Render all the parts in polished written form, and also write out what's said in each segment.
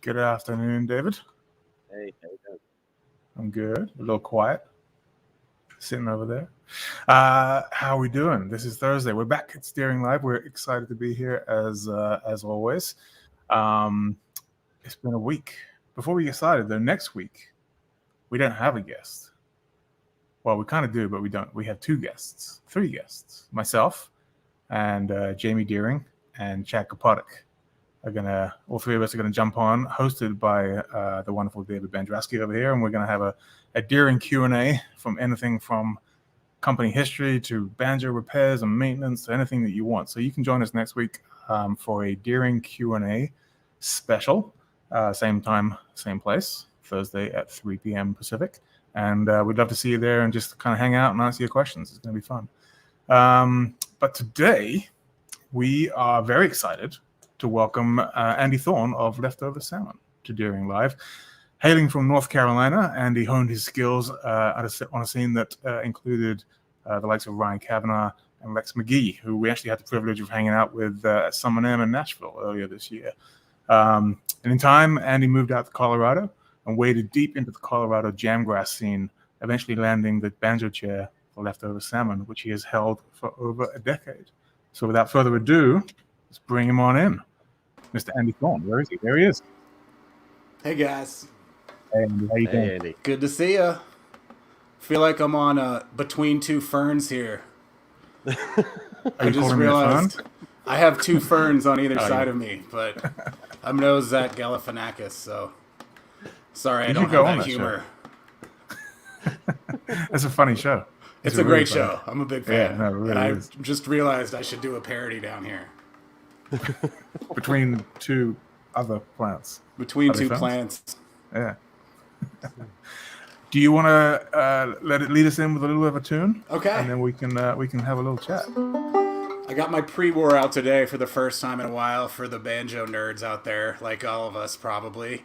Good afternoon, David. Hey, how you doing? I'm good. A little quiet. Sitting over there. How are we doing? This is Thursday. We're back at Steering Live. We're excited to be here as always. It's been a week. Before we get started, though, next week we don't have a guest. Well, we kind of do, but we don't. We have three guests. Myself and Jamie Deering and Chad Kapotic all three of us are gonna jump on, hosted by the wonderful David Banjoist over here, and we're gonna have a Deering Q&A from anything from company history to banjo repairs and maintenance to anything that you want. So you can join us next week for a Deering Q&A special, same time, same place, Thursday at 3 p.m. Pacific. And we'd love to see you there and just kind of hang out and answer your questions. It's going to be fun. But today, we are very excited to welcome Andy Thorne of Leftover Salmon to Deering Live. Hailing from North Carolina, Andy honed his skills on a scene that included the likes of Ryan Cavanaugh and Lex McGee, who we actually had the privilege of hanging out with at Summer NAMM in Nashville earlier this year. And in time, Andy moved out to Colorado and waded deep into the Colorado jamgrass scene, eventually landing the banjo chair for Leftover Salmon, which he has held for over a decade. So without further ado, let's bring him on in. Mr. Andy Thorne, where is he? There he is. Hey guys. Hey Andy, how you doing? Hey, Andy. Good to see ya. Feel like I'm on between two ferns here. I just realized I have two ferns on either side of me, but I'm no Zach Galifianakis, so sorry I don't have that humor. That's a funny show. It's a great show. I'm a big fan. Yeah, no, it really and is. I just realized I should do a parody down here. Between two other plants. Between two plants. Yeah. Do you want to let it lead us in with a little bit of a tune? Okay. And then we can have a little chat. I got my pre-war out today for the first time in a while for the banjo nerds out there, like all of us probably.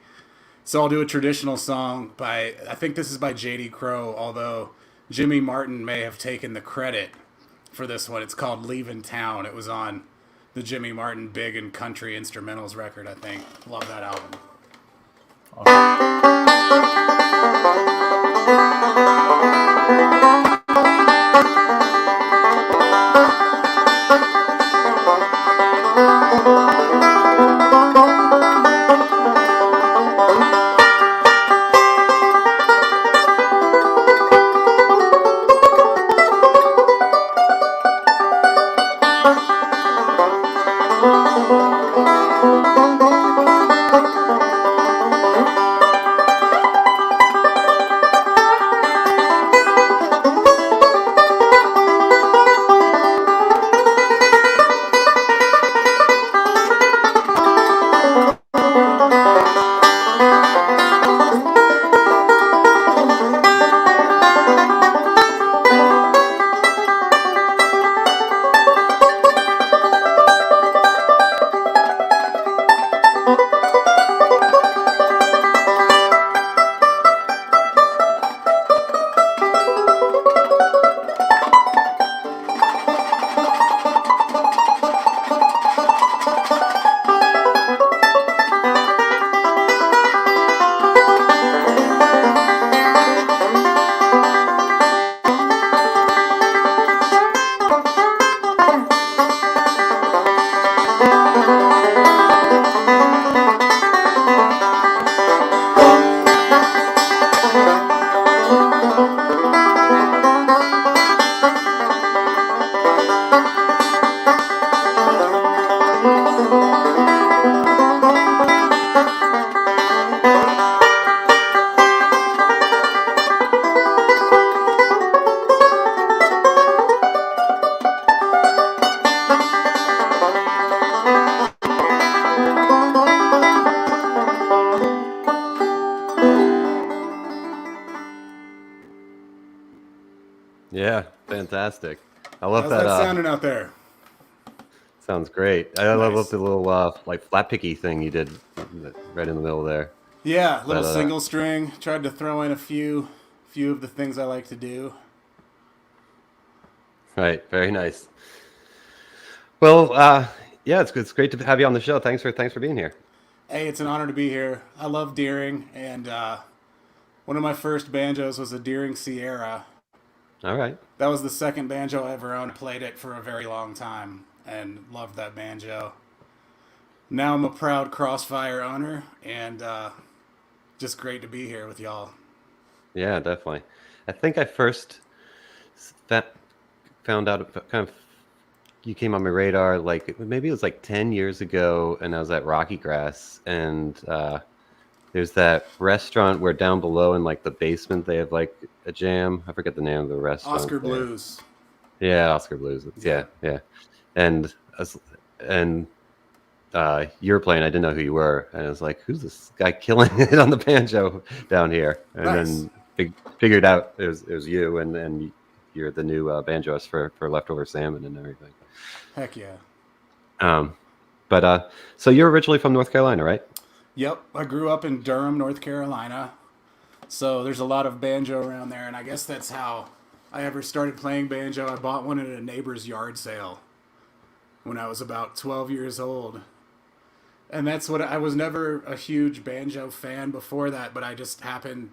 So I'll do a traditional song I think this is by J.D. Crowe, although Jimmy Martin may have taken the credit for this one. It's called Leavin' Town. It was on the Jimmy Martin Big and Country Instrumentals record, I think. Love that album. Yeah, fantastic. I love How's that. that sounding out there? Sounds great. I love the little like flat picky thing you did right in the middle there. Yeah, little single string. Tried to throw in a few of the things I like to do. Right, very nice. Well, yeah, it's great to have you on the show. Thanks for being here. Hey, it's an honor to be here. I love deering, and one of my first banjos was a Deering Sierra. All right. That was the second banjo I ever owned. Played it for a very long time and loved that banjo. Now I'm a proud Crossfire owner, and just great to be here with y'all. Yeah, definitely. I think I first fa- found out kind of you came on my radar like maybe it was like 10 years ago, and I was at Rocky Grass, and there's that restaurant where down below in like the basement they have like a jam. I forget the name of the restaurant. Oscar there. Blues. Yeah, Oscar Blues. Yeah. And and you were playing. I didn't know who you were, and I was like, "Who's this guy killing it on the banjo down here?" And Nice. then figured out it was you, and you're the new banjoist for Leftover Salmon and everything. Heck yeah. But so you're originally from North Carolina, right? Yep, I grew up in Durham, North Carolina. So there's a lot of banjo around there, and I guess that's how I ever started playing banjo. I bought one at a neighbor's yard sale when I was about 12 years old. And that's what I was never a huge banjo fan before that, but I just happened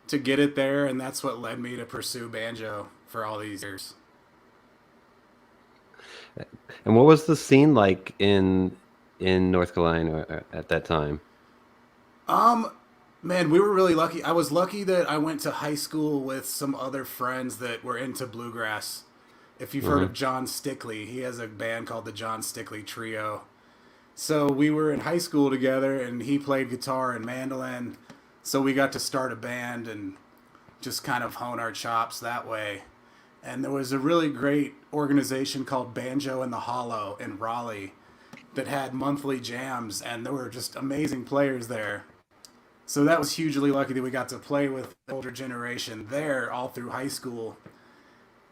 to get it there, and that's what led me to pursue banjo for all these years. And what was the scene like in North Carolina at that time? Man, we were really lucky. I was lucky that I went to high school with some other friends that were into bluegrass. If you've heard of John Stickley, he has a band called the John Stickley Trio. So we were in high school together, and he played guitar and mandolin. So we got to start a band and just kind of hone our chops that way. And there was a really great organization called Banjo in the Hollow in Raleigh that had monthly jams, and there were just amazing players there. So that was hugely lucky that we got to play with the older generation there all through high school.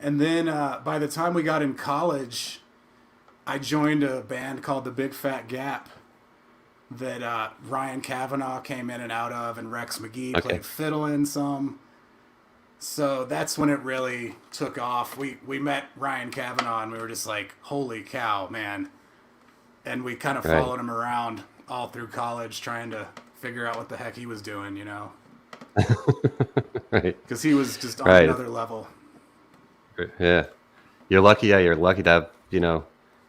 And then by the time we got in college, I joined a band called the Big Fat Gap that Ryan Cavanaugh came in and out of, and Rex McGee played fiddle in some. So that's when it really took off. We met Ryan Cavanaugh, and we were just like, holy cow, man. And we kind of followed him around all through college trying to figure out what the heck he was doing, you know? Right. Because he was just on another level. Yeah. You're lucky. Yeah, you're lucky to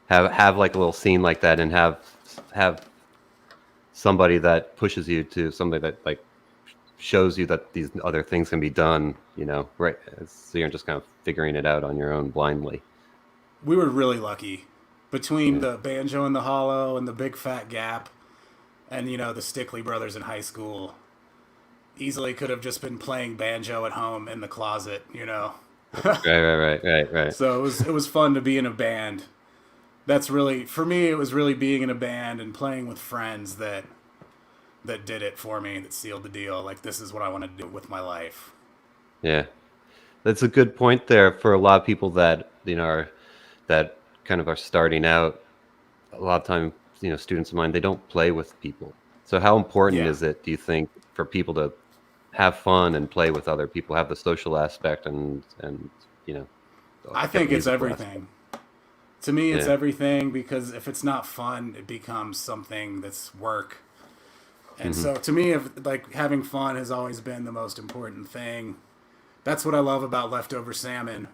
have, have like a little scene like that, and have somebody that pushes you to somebody that like shows you that these other things can be done, right? So you're just kind of figuring it out on your own blindly. We were really lucky between the Banjo in the Hollow and the Big Fat Gap and, the Stickley brothers in high school. Easily could have just been playing banjo at home in the closet, Right. So it was fun to be in a band. That's really, for me, it was really being in a band and playing with friends that did it for me, that sealed the deal. Like, this is what I want to do with my life. Yeah. That's a good point there for a lot of people that, that kind of are starting out. A lot of time, students of mine, they don't play with people. So how important is it, do you think, for people to have fun and play with other people, have the social aspect and I think it's everything. To me, it's Yeah. everything, because if it's not fun, it becomes something that's work. And so to me, having fun has always been the most important thing. That's what I love about Leftover Salmon.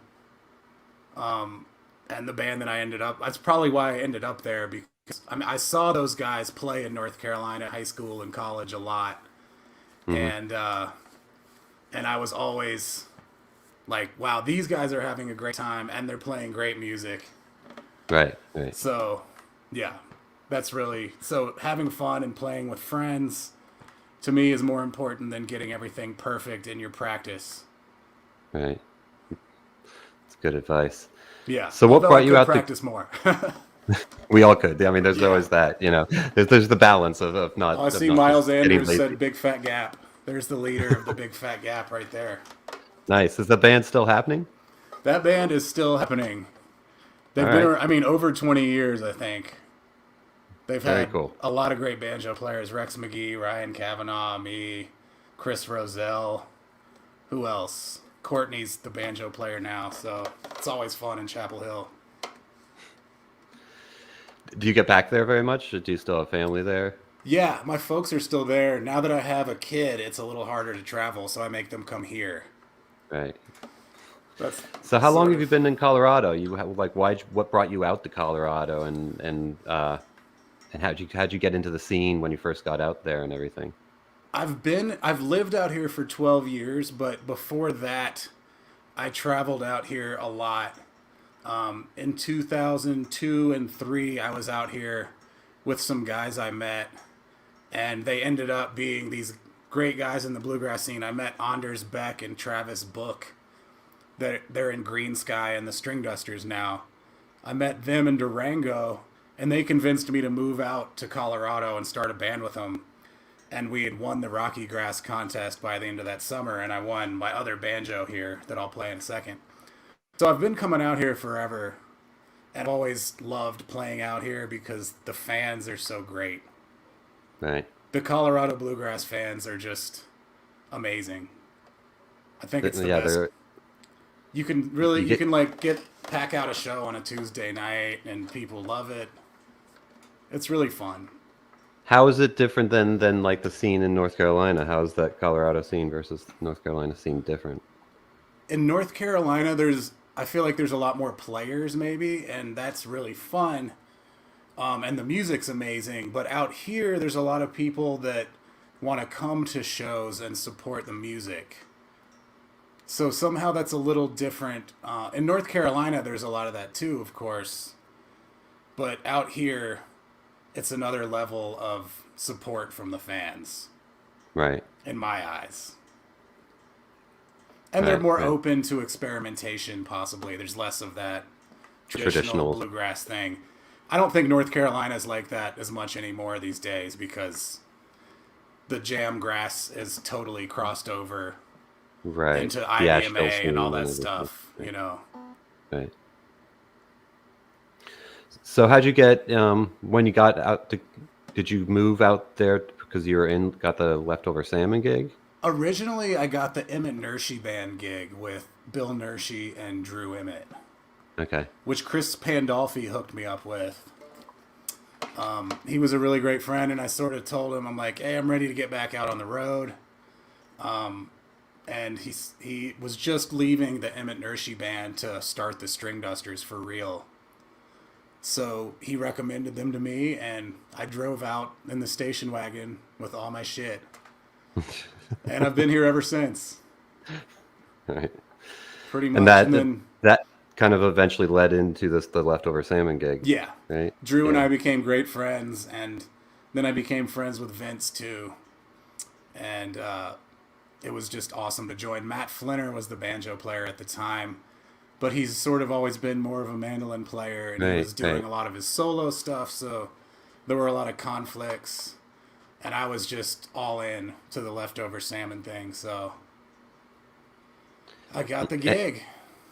And the band that I ended up, that's probably why I ended up there, because I saw those guys play in North Carolina, high school and college a lot. And I was always like, wow, these guys are having a great time and they're playing great music. Right. So, yeah, that's really, so having fun and playing with friends to me is more important than getting everything perfect in your practice. Right. It's good advice. Yeah. So what brought you out practice more? We all could. I mean, there's always that, there's the balance of not. I see Miles Andrews said Big Fat Gap. There's the leader of the Big Fat Gap right there. Nice. Is the band still happening? That band is still happening. They've been, over 20 years, I think. They've had a lot of great banjo players. Rex McGee, Ryan Cavanaugh, me, Chris Roselle. Who else? Courtney's the banjo player now, so it's always fun in Chapel Hill. Do you get back there very much? Or do you still have family there? Yeah, my folks are still there. Now that I have a kid, it's a little harder to travel, so I make them come here. Right. That's So how long sort have you of. been in Colorado? You have, like, what brought you out to Colorado, and how'd you get into the scene when you first got out there and everything? I've lived out here for 12 years, but before that, I traveled out here a lot. In 2002 and 3, I was out here with some guys I met, and they ended up being these great guys in the bluegrass scene. I met Anders Beck and Travis Book. They're in Green Sky and the String Dusters now. I met them in Durango, and they convinced me to move out to Colorado and start a band with them. And we had won the Rocky Grass contest by the end of that summer, and I won my other banjo here that I'll play in a second. So I've been coming out here forever, and I've always loved playing out here because the fans are so great. Right. The Colorado bluegrass fans are just amazing. I think it's the Yeah, best. they're You can really you can like pack out a show on a Tuesday night and people love it. It's really fun. How is it different than like the scene in North Carolina? How is that Colorado scene versus North Carolina scene different? In North Carolina, I feel like there's a lot more players maybe, and that's really fun. And the music's amazing. But out here, there's a lot of people that want to come to shows and support the music. So somehow that's a little different. In North Carolina, there's a lot of that too, of course. But out here, it's another level of support from the fans, Right. in my eyes. And they're Right, more right. open to experimentation, possibly. There's less of that traditional Traditional. bluegrass thing. I don't think North Carolina's like that as much anymore these days because the jamgrass is totally crossed over Right. into The IDMA Asheville and all scene that and stuff, everything. you know. Right. So how'd you get when you got out to? Did you move out there because you got the Leftover Salmon gig? Originally, I got the Emmett Nershey band gig with Bill Nershey and Drew Emmett, Okay. which Chris Pandolfi hooked me up with. He was a really great friend, and I sort of told him, I'm like, hey, I'm ready to get back out on the road. And he was just leaving the Emmett Nershey band to start the String Dusters for real. So he recommended them to me, and I drove out in the station wagon with all my shit. And I've been here ever since, Right. pretty much. And that And then, that kind of eventually led into the Leftover Salmon gig. yeah, Right. Drew and Yeah. I became great friends, and then I became friends with Vince too. And it was just awesome to join. Matt Flinner was the banjo player at the time, but he's sort of always been more of a mandolin player, and he Right, was doing right. a lot of his solo stuff, so there were a lot of conflicts, and I was just all in to the Leftover Salmon thing, so I got the gig.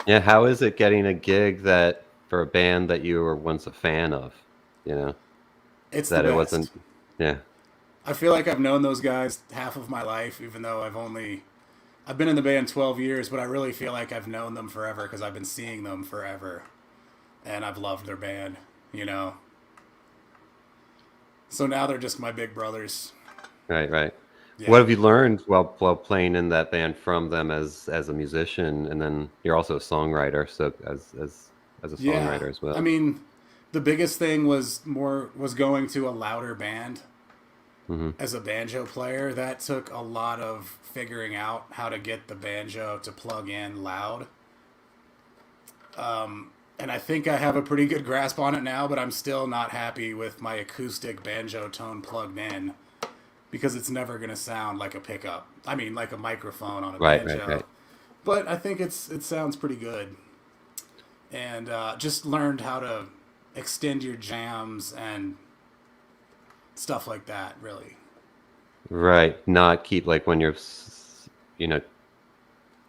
Yeah. How is it getting a gig that for a band that you were once a fan of? You know It's that the it best. wasn't. Yeah. I feel like I've known those guys half of my life, even though I've been in the band 12 years, but I really feel like I've known them forever because I've been seeing them forever, and I've loved their band, you know. So now they're just my big brothers. Right. Right. Yeah. What have you learned while playing in that band from them as a musician, and then you're also a songwriter, so as a songwriter as well. I mean, the biggest thing was going to a louder band. Mm-hmm. As a banjo player, that took a lot of figuring out how to get the banjo to plug in loud. And I think I have a pretty good grasp on it now, but I'm still not happy with my acoustic banjo tone plugged in because it's never going to sound like a pickup. I mean, like a microphone on a banjo. Right. But I think it sounds pretty good. And just learned how to extend your jams and stuff like that, really. Right. Not keep like when you're,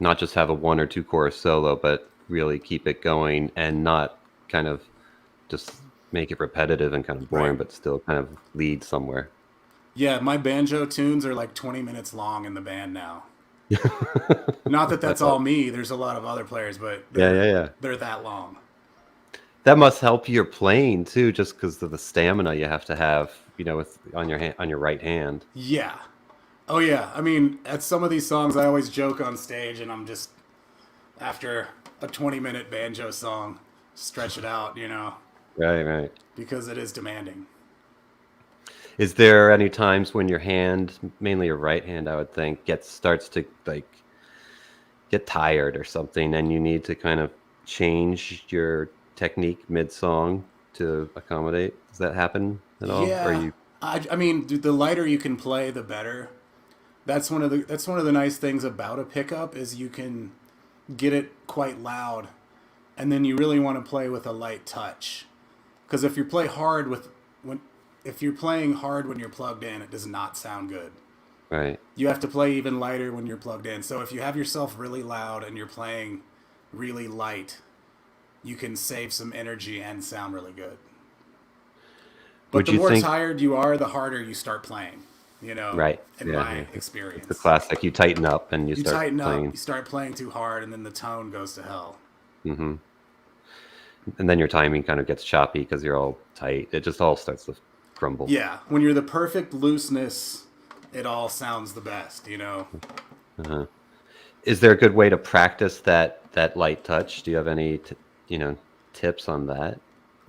not just have a 1 or 2 chorus solo, but really keep it going and not kind of just make it repetitive and kind of boring, Right. but still kind of lead somewhere. Yeah, my banjo tunes are like 20 minutes long in the band now. Not that that's all me. There's a lot of other players, but Yeah. they're that long. That must help your playing too, just because of the stamina you have to have with on your hand, on your right hand. Yeah. Oh yeah. I mean, at some of these songs, I always joke on stage, and I'm just after a 20-minute banjo song, stretch it out, Right. because it is demanding. Is there any times when your hand, mainly your right hand, I would think, starts to like get tired or something, and you need to kind of change your technique mid-song to accommodate? Does that happen at all? Or Yeah. you? I mean, the lighter you can play, the better. That's one of the nice things about a pickup is you can get it quite loud, and then you really want to play with a light touch. Because if you're playing hard when you're plugged in, it does not sound good. Right. You have to play even lighter when you're plugged in. So if you have yourself really loud and you're playing really light, you can save some energy and sound really good. But Would the you more think? tired you are, the harder you start playing. Right. In Yeah. my Yeah. The experience, classic. You tighten up and you you start tighten up, playing. you start playing too hard, and then the tone goes to hell. Hmm. And then your timing kind of gets choppy because you're all tight. It just all starts to crumble. Yeah, when you're the perfect looseness, it all sounds the best. Uh-huh. Is there a good way to practice that light touch? Do you have any tips on that?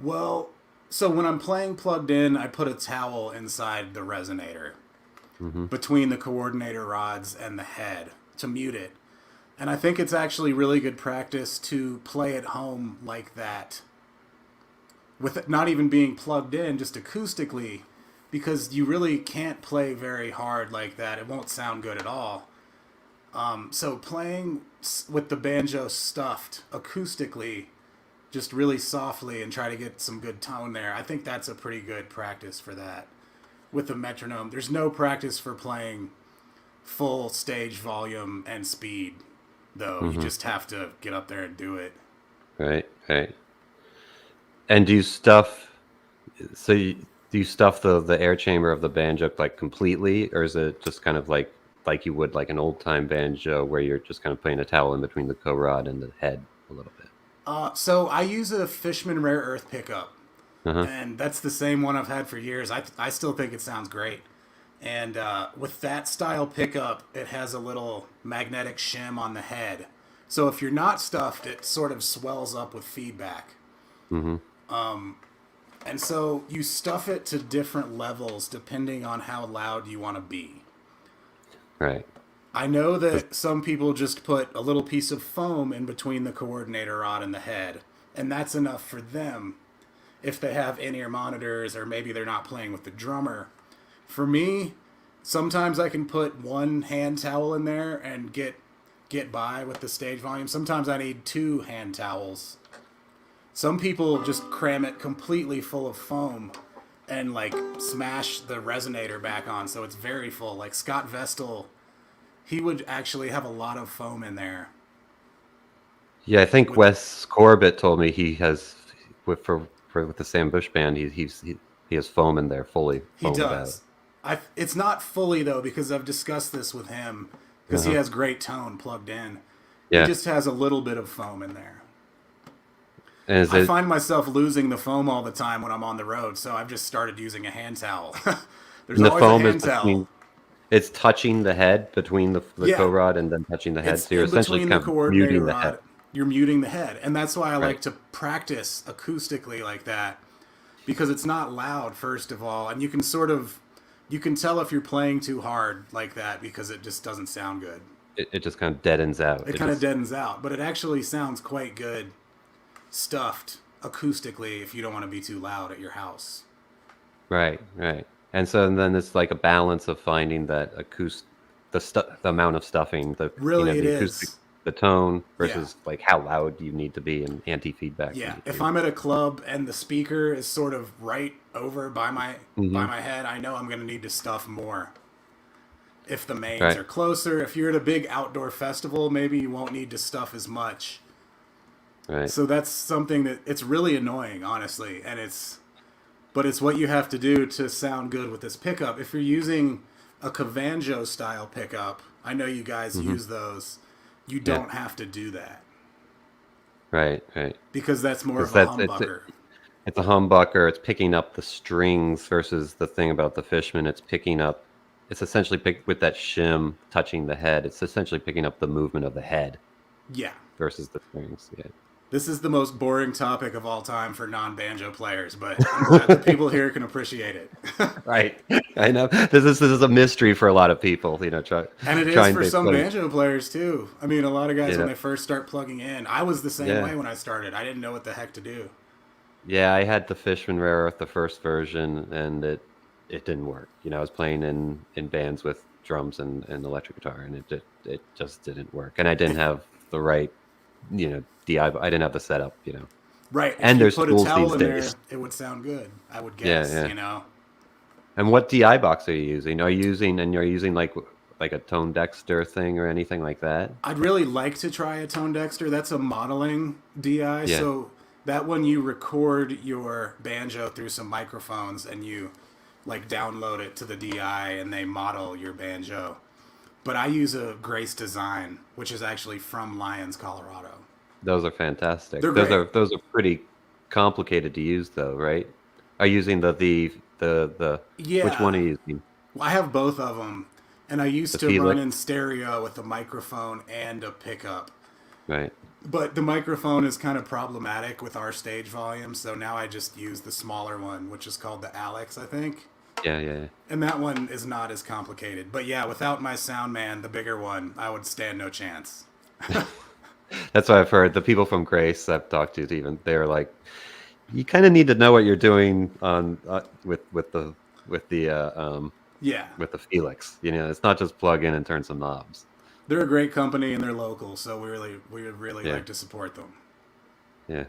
Well, so when I'm playing plugged in, I put a towel inside the resonator Hmm. between the coordinator rods and the head to mute it. And I think it's actually really good practice to play at home like that, with it not even being plugged in, just acoustically, because you really can't play very hard like that. It won't sound good at all. So playing with the banjo stuffed acoustically, just really softly, and try to get some good tone there, I think that's a pretty good practice for that. With the metronome, there's no practice for playing full stage volume and speed, though. You Hmm. just have to get up there and do it. Right. And do you stuff the air chamber of the banjo like completely, or is it just kind of like you would like an old time banjo where you're just kind of putting a towel in between the cow rod and the head a little bit? So I use a Fishman Rare Earth pickup, Uh-huh. and that's the same one I've had for years. I still think it sounds great. And with that style pickup, it has a little magnetic shim on the head. So if you're not stuffed, it sort of swells up with feedback. Hmm. And so you stuff it to different levels depending on how loud you want to be. Right. I know that some people just put a little piece of foam in between the coordinator rod and the head, and that's enough for them if they have in-ear monitors or maybe they're not playing with the drummer. For me, sometimes I can put one hand towel in there and get by with the stage volume. Sometimes I need two hand towels. Some people just cram it completely full of foam and like smash the resonator back on so it's very full. Like Scott Vestal, he would actually have a lot of foam in there. Yeah, I think With Wes Corbett told me he has with the Sam Bush band. He has foam in there, fully He foamed out. does. It's not fully though because I've discussed this with him because he Uh-huh. has great tone plugged in. He Yeah. just has a little bit of foam in there. And is I it find myself losing the foam all the time when I'm on the road, so I've just started using a hand towel. There's and the always a foam is hand towel. between? It's touching the head between the Yeah, cow rod and then touching the head. it's So you're in essentially between the kind of coordinator muting the head. rod. You're muting the head, and that's why I Right. like to practice acoustically like that because it's not loud first of all, and you can tell if you're playing too hard like that because it just doesn't sound good. It just kind of deadens out. It It kind of just deadens out, but it actually sounds quite good stuffed acoustically if you don't want to be too loud at your house. right. And then it's like a balance of finding that the amount of stuffing, Really, it the acoustic, is. the tone Yeah. versus like how loud you need to be and anti-feedback you Yeah, need to if be. I'm at a club and the speaker is sort of right over by Hmm. my head, I know I'm going to need to stuff more. If the mains Right. are closer, if you're at a big outdoor festival, maybe you won't need to stuff as much. Right. So that's something that it's really annoying, honestly, but it's what you have to do to sound good with this pickup. If you're using a Cavanjo style pickup, I know you guys Hmm. use those. You Yeah. don't have to do that Right. because that's more Because of a that's humbucker. It's a humbucker. It's picking up the strings versus the thing about the Fishman. It's essentially with that shim touching the head. It's essentially picking up the movement of the head Yeah. versus the strings. Yeah. This is the most boring topic of all time for non-banjo players, but I'm glad the people here can appreciate it. Right. I know. This is a mystery for a lot of people, and it is for some banjo players too. I mean, a lot of guys when they first start plugging in, I was the same way when I started. I didn't know what the heck to do. Yeah, I had the Fishman Rare Earth, the first version, and it didn't work. I was playing in bands with drums and electric guitar, and it just didn't work. And I didn't have the right, DI. I didn't have the setup, Right. And if there's you put tools a towel these in days. there, it would sound good. I would guess. Yeah. And what DI box are you using? Are you using like a Tone Dexter thing or anything like that? I'd really like to try a Tone Dexter. That's a modeling DI. Yeah. So that when you record your banjo through some microphones and you like download it to the DI and they model your banjo. But I use a Grace Design, which is actually from Lyons, Colorado. Those are fantastic. They're those great. are pretty complicated to use though, right? Are you using the Yeah. Which one are you using? Well, I have both of them, and I used to Felix? run in stereo with a microphone and a pickup. Right. But the microphone is kind of problematic with our stage volume, so now I just use the smaller one, which is called the Alex, I think. Yeah. And that one is not as complicated. But yeah, without my sound man, the bigger one, I would stand no chance. That's what I've heard. The people from Grace I've talked to, even they're like, you kind of need to know what you're doing on with the Felix. It's not just plug in and turn some knobs. They're a great company and they're local, so we would really like to support them. Yeah,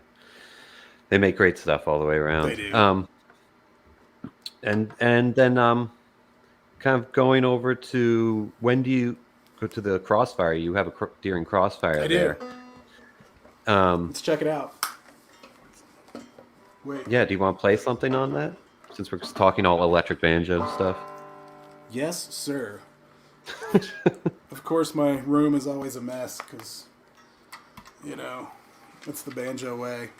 they make great stuff all the way around. They do. And then kind of going over to, when do you go to the Crossfire? You have a during Crossfire I there. do. Let's check it out. Wait. Yeah, do you want to play something on that? Since we're just talking all electric banjo stuff. Yes, sir. Of course, my room is always a mess because, it's the banjo way.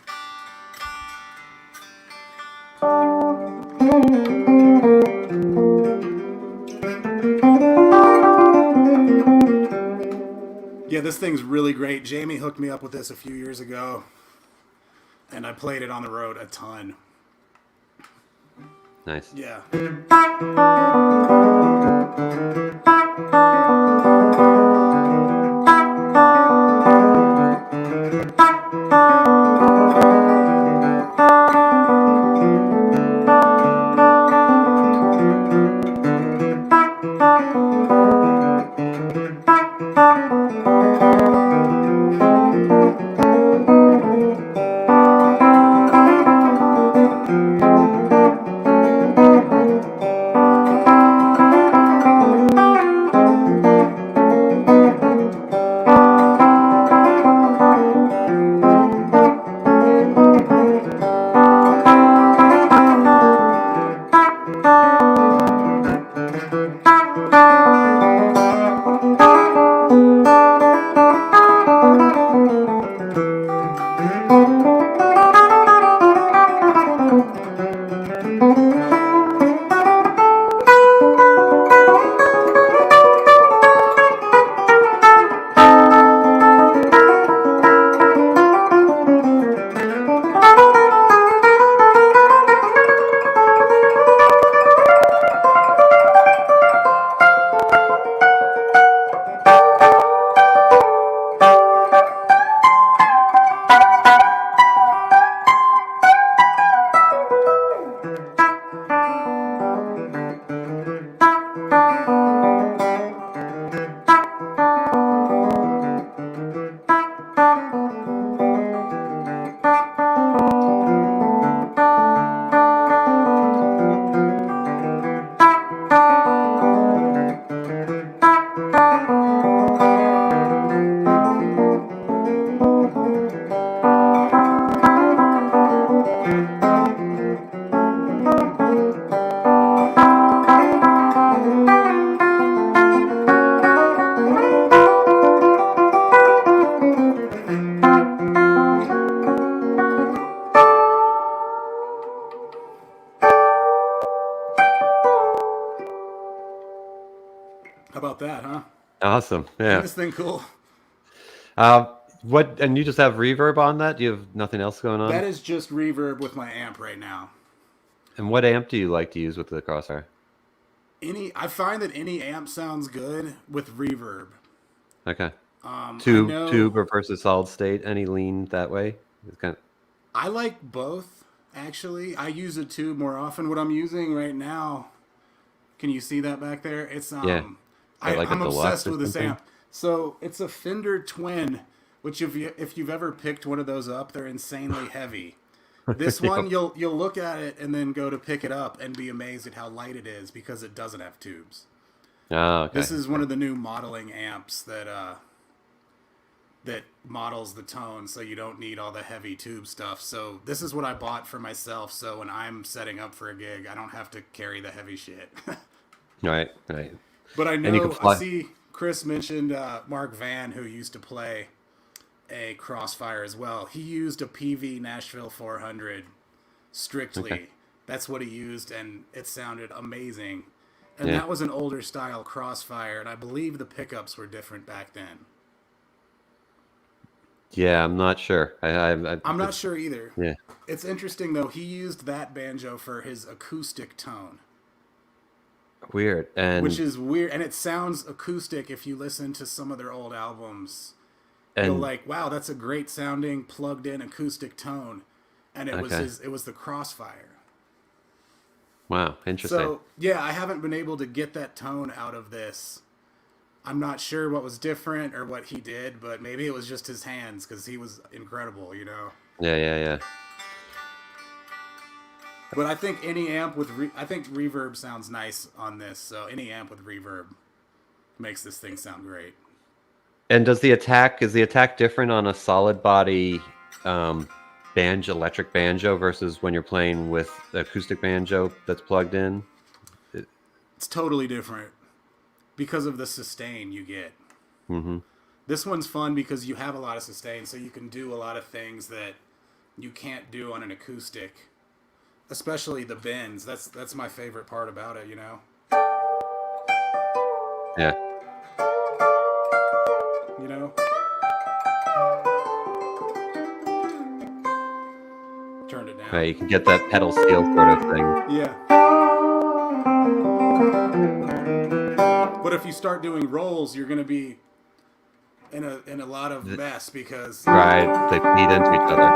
Yeah, this thing's really great. Jamie hooked me up with this a few years ago, and I played it on the road a ton. Nice. Yeah. How about that, huh? Awesome. Isn't Yeah. this thing cool? What? And you just have reverb on that? Do you have nothing else going on? That is just reverb with my amp right now. And what amp do you like to use with the Crossfire? I find that any amp sounds good with reverb. Okay. I Tube know versus solid state. Any lean that way? It's kind of, I like both, actually. I use a tube more often. What I'm using right now, can you see that back there? It's yeah. Like a I'm deluxe obsessed or with this something? amp. So it's a Fender Twin, which if you've ever picked one of those up, they're insanely heavy. This one, Yep. you'll look at it and then go to pick it up and be amazed at how light it is because it doesn't have tubes. Oh, okay. This is one of the new modeling amps that models the tone, so you don't need all the heavy tube stuff. So this is what I bought for myself. So when I'm setting up for a gig, I don't have to carry the heavy shit. Right. But I And you can know I fly. see Chris mentioned Mark Van, who used to play a Crossfire as well. He used a PV Nashville 400 strictly. Okay. That's what he used, and it sounded amazing. And Yeah. that was an older style Crossfire, and I believe the pickups were different back then. Yeah, I'm not sure. I'm not sure either. Yeah. It's interesting though. He used that banjo for his acoustic tone, Weird. which And is weird, and it sounds acoustic if you listen to some of their old albums. You'll and like, wow, that's a great sounding plugged in acoustic tone, and it was okay. it was the Crossfire. Wow, interesting. So yeah, I haven't been able to get that tone out of this. I'm not sure what was different or what he did, but maybe it was just his hands because he was incredible, you know. Yeah. But I think any amp with I think reverb sounds nice on this. So any amp with reverb makes this thing sound great. And is the attack different on a solid body electric banjo versus when you're playing with the acoustic banjo that's plugged in? It's totally different because of the sustain you get. Mm-hmm. This one's fun because you have a lot of sustain, so you can do a lot of things that you can't do on an acoustic. Especially the bends. That's my favorite part about it, you know. Yeah. You know? Turned it down. Right, you can get that pedal steel sort of thing. Yeah. But if you start doing rolls, you're gonna be in a lot of mess because Right, they feed into each other.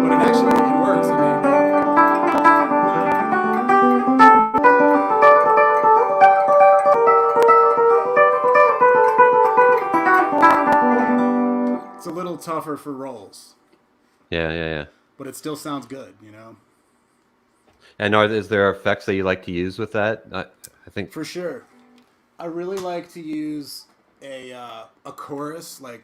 but it actually works. I mean, it's a little tougher for rolls, Yeah. but it still sounds good, you know. And is there effects that you like to use with that? I think. For sure. I really like to use a chorus like.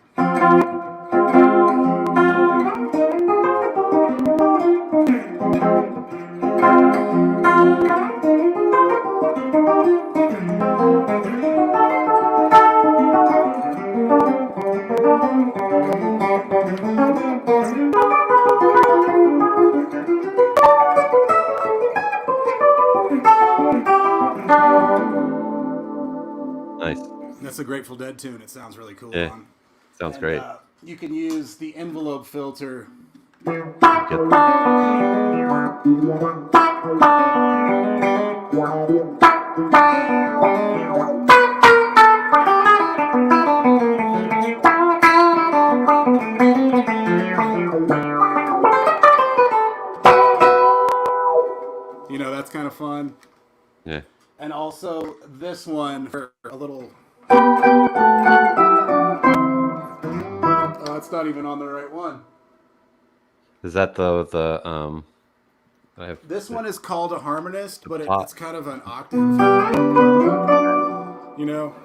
Nice. That's a Grateful Dead tune. It sounds really cool. Yeah. On. Sounds And, great. You can use the envelope filter. You know, that's kind of fun. Yeah. And also this one for a little. It's not even on the right one. Is that the I have This one is called a harmonist, but top. it's kind of an octave. You know?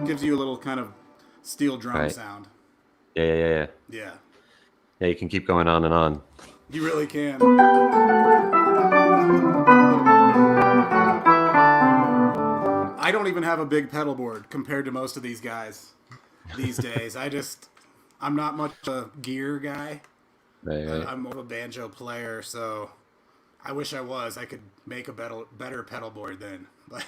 Gives you a little kind of steel drum Right. sound. Yeah. Yeah. Yeah, you can keep going on and on. You really can. I don't even have a big pedal board compared to most of these guys these days. I'm not much a gear guy. Right. I'm more of a banjo player, so I wish I was. I could make a better pedal board then. But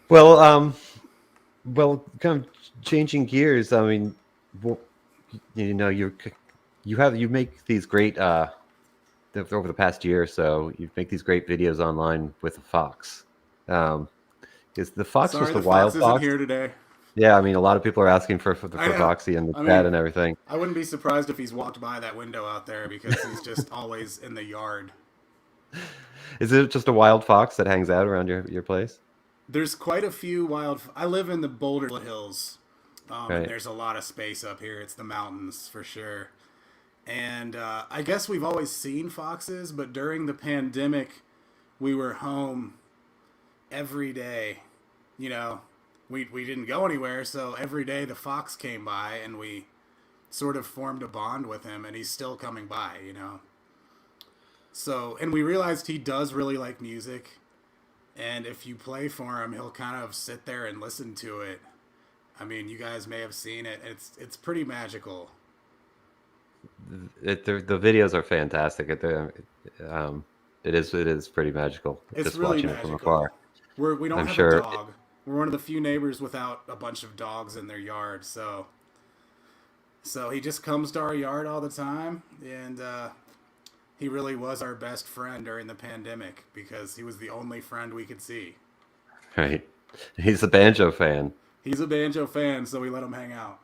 Well, kind of changing gears. I mean, well, you make these great over the past year or so. You make these great videos online with the fox. Um, is the fox sorry, just a the fox wild isn't fox? here today. Yeah, I mean, a lot of people are asking I for know. Foxy in the I chat mean, and everything. I wouldn't be surprised if he's walked by that window out there because he's just always in the yard. Is it just a wild fox that hangs out around your place? There's quite a few wild. I live in the Boulder Hills, and Right. there's a lot of space up here. It's the mountains for sure. And I guess we've always seen foxes, but during the pandemic, we were home every day. You know, we didn't go anywhere, so every day the fox came by, and we sort of formed a bond with him, and he's still coming by. So, and we realized he does really like music, and if you play for him, he'll kind of sit there and listen to it. I mean, you guys may have seen it. It's pretty magical. The videos are fantastic. It is pretty magical. It's Just really watching it from magical. afar. We don't I'm have sure. a dog. We're one of the few neighbors without a bunch of dogs in their yard. So he just comes to our yard all the time, and he really was our best friend during the pandemic because he was the only friend we could see. Right. He's a banjo fan. He's a banjo fan, so we let him hang out.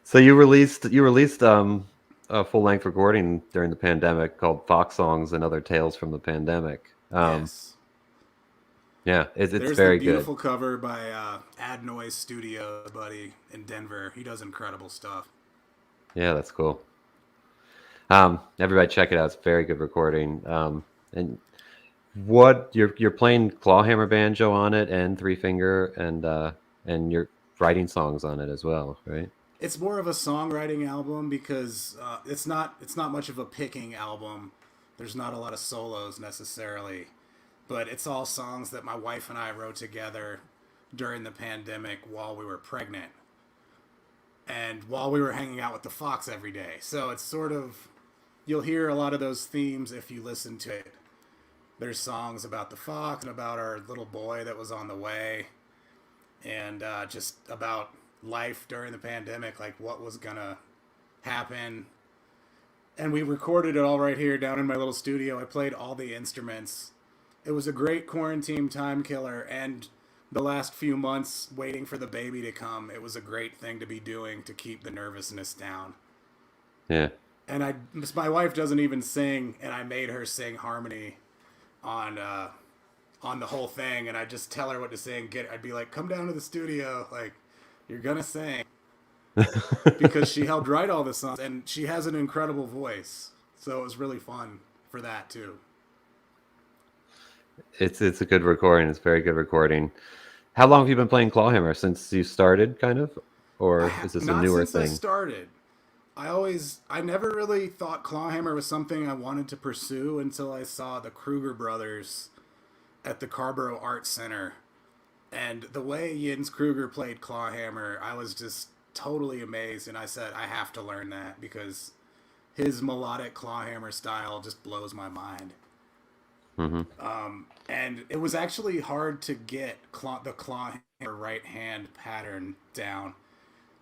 So you released a full length recording during the pandemic called Fox Songs and Other Tales from the Pandemic. Yes. Yeah, it's There's very the good. beautiful cover by Ad Noise Studio, buddy, in Denver. He does incredible stuff. Yeah, that's cool. Everybody check it out. It's a very good recording. And what you're playing clawhammer banjo on it and three finger and you're writing songs on it as well, right? It's more of a songwriting album because it's not much of a picking album. There's not a lot of solos necessarily, but it's all songs that my wife and I wrote together during the pandemic while we were pregnant and while we were hanging out with the fox every day. So it's sort of, you'll hear a lot of those themes if you listen to it. There's songs about the fox and about our little boy that was on the way, and just about life during the pandemic, like what was gonna happen. And we recorded it all right here down in my little studio. I played all the instruments. It was a great quarantine time killer, and the last few months waiting for the baby to come, it was a great thing to be doing to keep the nervousness down. Yeah. And my wife doesn't even sing, and I made her sing harmony on the whole thing, and I just tell her what to sing. I'd be like, "Come down to the studio, like you're gonna sing," because she helped write all the songs, and she has an incredible voice, so it was really fun for that too. It's a good recording. It's a very good recording. How long have you been playing clawhammer? Since you started, kind of, or is this a Not newer since I thing? started. I never really thought Clawhammer was something I wanted to pursue until I saw the Kruger brothers at the Carborough Art Center. And the way Jens Kruger played Clawhammer, I was just totally amazed. And I said, I have to learn that because his melodic Clawhammer style just blows my mind. And it was actually hard to get the Clawhammer right hand pattern down.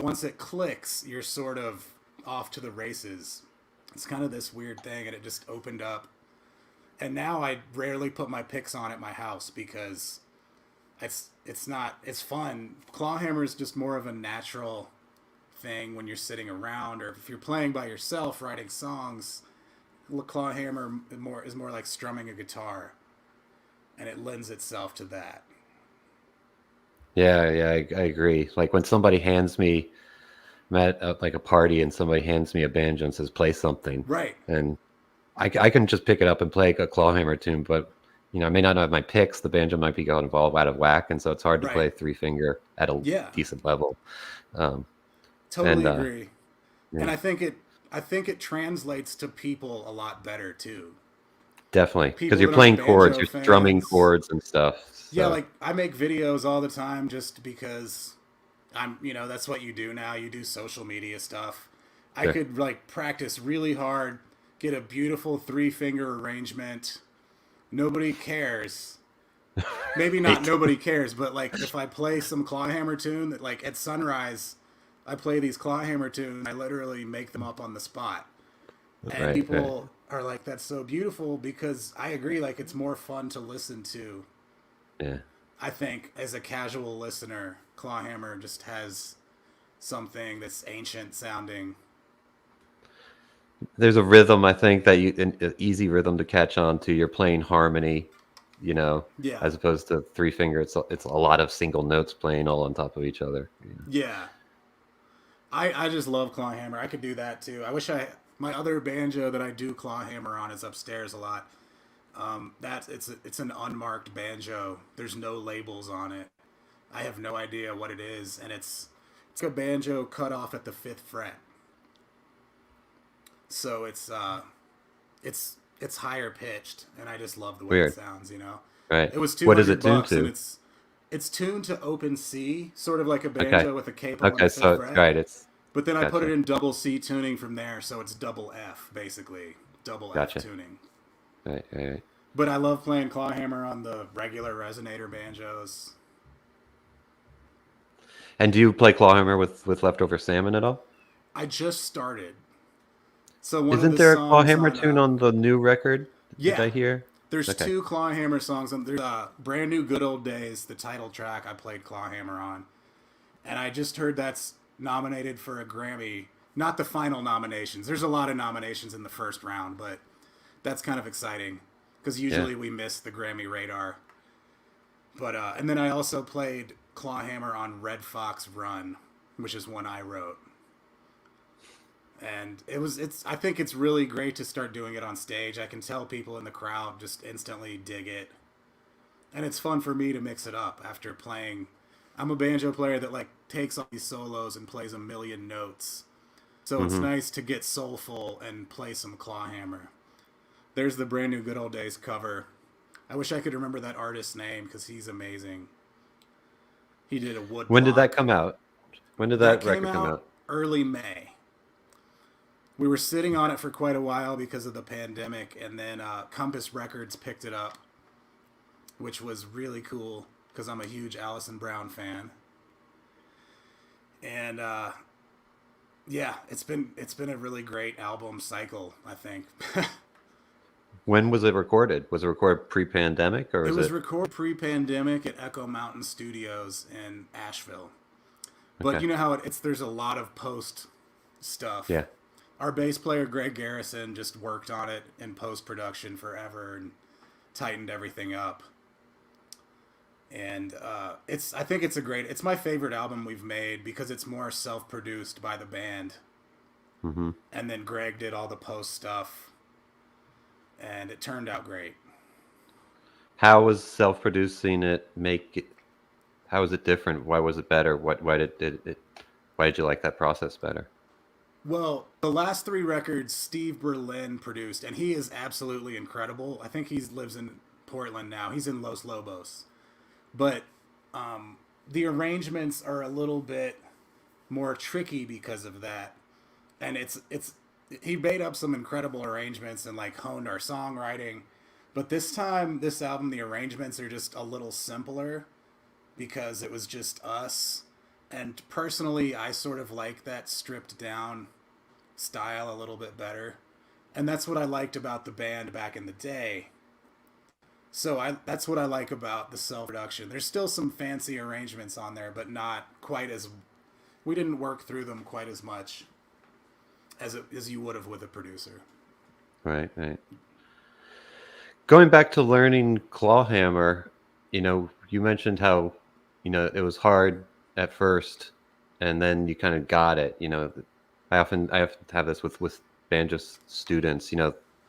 Once it clicks, you're sort of off to the races. It's kind of this weird thing, and it just opened up. And now I rarely put my picks on at my house because it's fun. Clawhammer is just more of a natural thing when you're sitting around, or if you're playing by yourself writing songs. Clawhammer is more like strumming a guitar, and it lends itself to that. Yeah, I agree. Like when somebody hands me, I'm at like a party and somebody hands me a banjo and says play something, Right. and I can just pick it up and play a clawhammer tune, but I may not have my picks. The banjo might be going all out of whack, and so it's hard to Right. play three finger at a Yeah. decent level. Totally and agree. yeah. And I think it translates to people a lot better too. Definitely, People because you're that playing aren't chords, banjo you're strumming fans. chords and stuff. Yeah, so- like I make videos all the time just because That's what you do now. You do social media stuff. I Sure. could like practice really hard, get a beautiful 3-finger arrangement. Nobody cares. Maybe not Right. nobody cares, but like if I play some Clawhammer tune that like at sunrise, I play these Clawhammer tunes, I literally make them up on the spot. And Right. Right. people are like, that's so beautiful, because I agree, like it's more fun to listen to. Yeah. I think as a casual listener, Clawhammer just has something that's ancient sounding. There's a rhythm, I think, that an easy rhythm to catch on to. You're playing harmony, Yeah. as opposed to three finger. It's a lot of single notes playing all on top of each other. Yeah. I just love Clawhammer. I could do that too. I wish my other banjo that I do Clawhammer on is upstairs a lot. It's an unmarked banjo. There's no labels on it. I have no idea what it is, and it's a banjo cut off at the 5th fret. So it's higher pitched, and I just love the way Weird. it sounds. Right. It was What is $200, it tuned and to? it's tuned to open C, sort of like a banjo Okay. with a capo on Okay. the 5th So fret. right. It's But then I put it gotcha. in double C tuning from there, so it's double F, basically. Double Gotcha. F tuning. Right. Right. Right. But I love playing Clawhammer on the regular resonator banjos. And do you play Clawhammer with Leftover Salmon at all? I just started. So one of Isn't the there a songs Clawhammer tune on the new record? Did I yeah, hear? there's Okay. 2 Clawhammer songs. And there's Brand New Good Old Days, the title track I played Clawhammer on. And I just heard that's nominated for a Grammy. Not the final nominations. There's a lot of nominations in the first round, but that's kind of exciting. Because usually we miss the Grammy radar. But and then I also played Clawhammer on Red Fox Run, which is one I wrote. And I think it's really great to start doing it on stage. I can tell people in the crowd just instantly dig it. And it's fun for me to mix it up after playing. I'm a banjo player that like takes all these solos and plays a million notes. So it's nice to get soulful and play some Clawhammer. There's the Brand New Good Old Days cover. I wish I could remember that artist's name because he's amazing. He did a wood. When did that block. come out? When did That that came record come out out? early May. We were sitting on it for quite a while because of the pandemic, and then Compass Records picked it up, which was really cool because I'm a huge Alison Brown fan. And yeah, it's been a really great album cycle, I think. When was it recorded? Was it recorded pre-pandemic or It was was it? recorded pre-pandemic at Echo Mountain Studios in Asheville. But Okay. you know how there's a lot of post stuff. Yeah. Our bass player Greg Garrison just worked on it in post-production forever and tightened everything up. And I think it's my favorite album we've made because it's more self-produced by the band. Mm-hmm. And then Greg did all the post stuff, and it turned out great. How was self-producing it make it? How was it different? Why was it better? Why did you like that process better? Well, the last 3 records Steve Berlin produced, and he is absolutely incredible. I think he lives in Portland now. He's in Los Lobos. But the arrangements are a little bit more tricky because of that. And he made up some incredible arrangements and like honed our songwriting. But this album, the arrangements are just a little simpler because it was just us. And personally, I sort of like that stripped down style a little bit better. And that's what I liked about the band back in the day. So that's what I like about the self-production. There's still some fancy arrangements on there, but not quite as... We didn't work through them quite as much as you would have with a producer. Right. Right. Going back to learning Clawhammer, you mentioned how, it was hard at first, and then you kind of got it. I often have this with banjo students.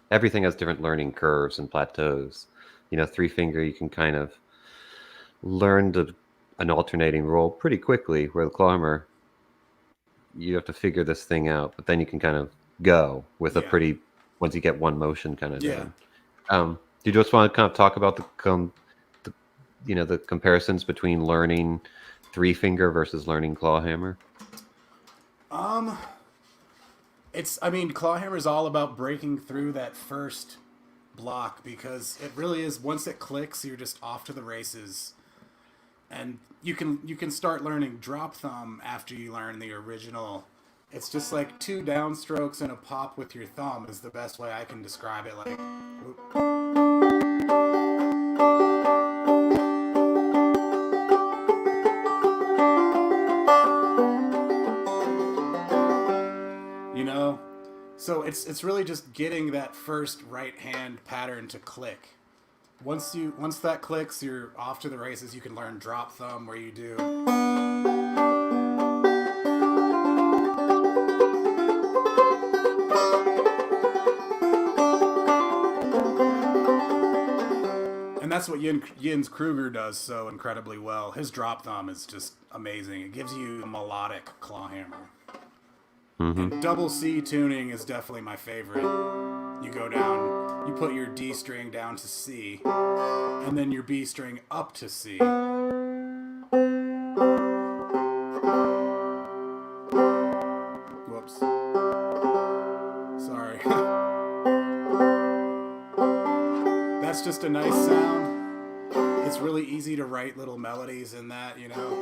Everything has different learning curves and plateaus. 3-finger, you can kind of learn an alternating roll pretty quickly, where the Clawhammer, you have to figure this thing out, but then you can kind of go with a pretty, once you get one motion kind of down. Do you just want to kind of talk about the comparisons between learning three finger versus learning clawhammer? Clawhammer is all about breaking through that first block, because it really is, once it clicks, you're just off to the races. And you can start learning drop thumb after you learn the original. It's just like 2 downstrokes and a pop with your thumb is the best way I can describe it. Like, you know, so it's really just getting that first right hand pattern to click. Once that clicks, you're off to the races. You can learn drop thumb, where you do. And that's what Jens Kruger does so incredibly well. His drop thumb is just amazing. It gives you a melodic clawhammer. And double C tuning is definitely my favorite. You go down, you put your D string down to C, and then your B string up to C. Whoops. Sorry. That's just a nice sound. It's really easy to write little melodies in that, you know.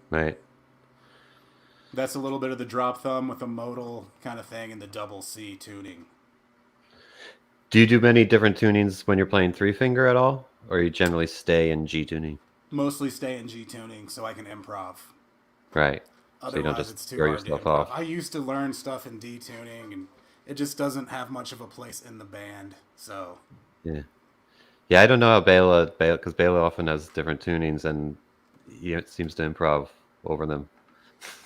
Right. That's a little bit of the drop thumb with a modal kind of thing and the double C tuning. Do you do many different tunings when you're playing three finger at all, or you generally stay in G tuning? Mostly stay in G tuning so I can improv. Right. Otherwise, so you don't just it's too throw hard to yourself improv. off. I used to learn stuff in D tuning, and it just doesn't have much of a place in the band. So Yeah. Yeah, I don't know how Bela, because Bela often has different tunings, and it seems to improv over them.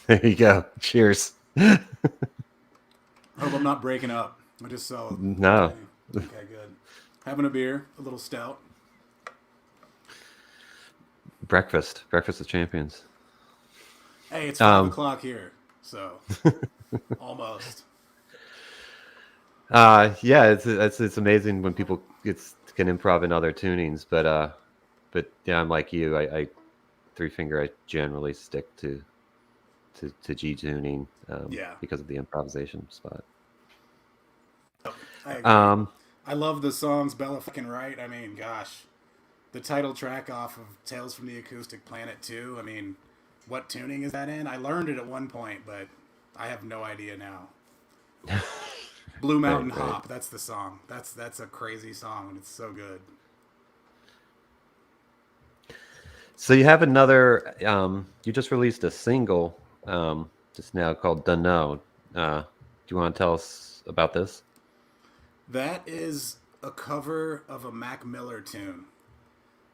There you go. Cheers. I hope I'm not breaking up. I just saw. No. Okay, good. Having a beer, a little stout. Breakfast of champions. Hey, it's 5 o'clock here, so almost. Yeah, it's amazing when people can improv in other tunings, but yeah, I'm like you. I three finger. I generally stick to G tuning. Because of the improvisation spot. I agree. I love the songs Bella fucking Right. I mean, gosh, the title track off of Tales from the Acoustic Planet 2. I mean, what tuning is that in? I learned it at one point, but I have no idea now. Blue Mountain right. Hop. That's the song. That's a crazy song, and it's so good. So you have another. You just released a single just now called "Dunno." Do you want to tell us about this? That is a cover of a Mac Miller tune.